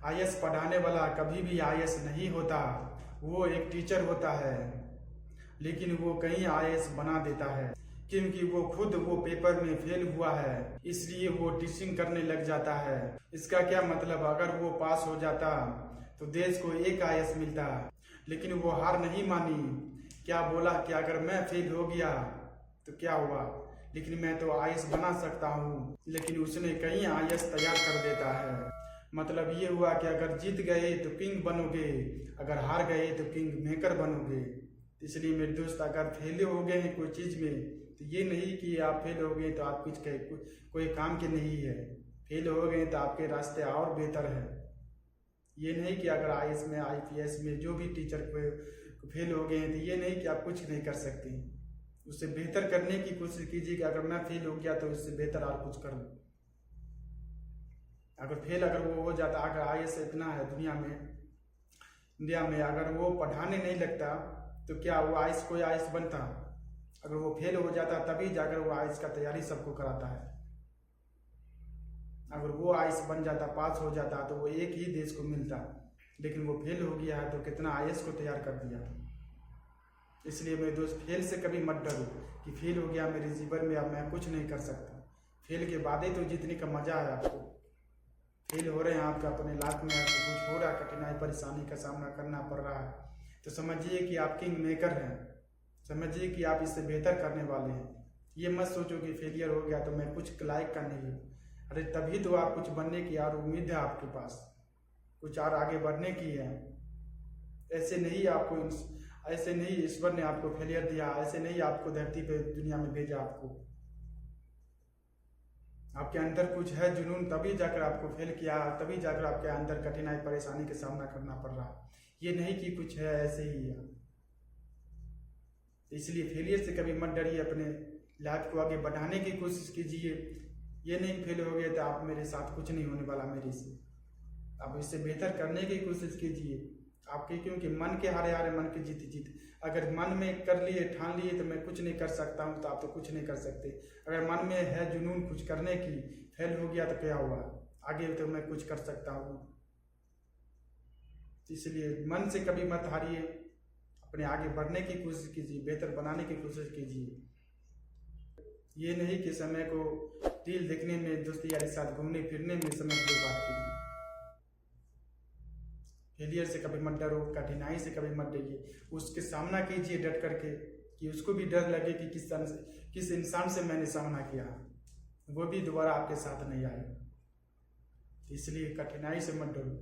IAS पढ़ाने वाला कभी भी आईएएस नहीं होता, वो एक टीचर होता है, लेकिन वो कहीं आईएएस बना देता है क्योंकि वो खुद वो पेपर में फेल हुआ है, इसलिए वो टीचिंग करने लग जाता है। इसका क्या मतलब, अगर वो पास हो जाता तो देश को एक आईएएस मिलता, लेकिन वो हार नहीं मानी। क्या बोला कि अगर मैं फेल हो गया तो क्या हुआ, लेकिन मैं तो आईएएस बना सकता हूँ, लेकिन उसने कहीं आईएएस तैयार कर देता है। मतलब ये हुआ कि अगर जीत गए तो किंग बनोगे, अगर हार गए तो किंग मेकर बनोगे। इसलिए मेरे दोस्त, अगर फेल हो गए हैं कोई चीज़ में तो ये नहीं कि आप फेल हो गए तो आप कुछ कोई काम के नहीं है। फेल हो गए तो आपके रास्ते और बेहतर है। ये नहीं कि अगर आईएएस में आईपीएस में जो भी टीचर को फेल हो गए हैं तो ये नहीं कि आप कुछ नहीं कर सकते। उससे बेहतर करने की कोशिश कीजिए कि अगर मैं फेल हो गया तो उससे बेहतर और कुछ कर लूँ। अगर वो हो जाता, अगर आईएएस इतना है इंडिया में अगर वो पढ़ाने नहीं लगता तो क्या वो कोई आईएएस बनता? अगर वो फेल हो जाता तभी जाकर वो आईएएस का तैयारी सबको कराता है। अगर वो आईएएस बन जाता, पास हो जाता तो वो एक ही देश को मिलता, लेकिन वो फेल हो गया है तो कितना आईएएस को तैयार कर दिया। इसलिए मेरे दोस्त, फेल से कभी मत डरो कि फेल हो गया मेरे जीवन में, अब मैं कुछ नहीं कर सकता। फेल के बाद ही तो जीतने का मजा है। आपको फेल हो रहे हैं, आपका अपने लाइफ में आपको कुछ हो रहा है, कठिनाई परेशानी का सामना करना पड़ रहा है, तो समझिए कि आप किंग मेकर हैं। समझिए कि आप इससे बेहतर करने वाले हैं। ये मत सोचो कि फेलियर हो गया तो मैं कुछ लायक का नहीं हूँ। अरे तभी तो आप कुछ बनने की और उम्मीद है आपके पास, कुछ और आगे बढ़ने की है। ऐसे नहीं ईश्वर ने आपको फेलियर दिया, ऐसे नहीं आपको धरती पे दुनिया में भेजा। आपके अंदर कुछ है जुनून, तभी जाकर आपको फेल किया, तभी जाकर आपके अंदर कठिनाई परेशानी का सामना करना पड़ रहा। ये नहीं कि कुछ है ऐसे ही है। इसलिए फेलियर से कभी मत डरिए, अपने लाइफ को आगे बढ़ाने की कोशिश कीजिए। ये नहीं फेल हो गए तो आप मेरे साथ कुछ नहीं होने वाला मेरे से, आप इससे बेहतर करने की कोशिश कीजिए। आपके क्योंकि मन के हारे हारे मन की जीत। अगर मन में कर लिए, ठान लिए तो मैं कुछ नहीं कर सकता हूँ, तो आप तो कुछ नहीं कर सकते। अगर मन में है जुनून कुछ करने की, फेल हो गया तो क्या हुआ, आगे तो मैं कुछ कर सकता हूँ। इसलिए मन से कभी मत हारिए, अपने आगे बढ़ने की कोशिश कीजिए, बेहतर बनाने की कोशिश कीजिए। ये नहीं कि समय को रील देखने में, दोस्ती यारी साथ घूमने फिरने में समय बर्बाद कीजिए। फेलियर से कभी मत डरो, कठिनाई से कभी मत डरिए, उसके सामना कीजिए डट करके, कि उसको भी डर लगे कि किस इंसान से मैंने सामना किया, वो भी दोबारा आपके साथ नहीं आए। इसलिए कठिनाई से मत डरो।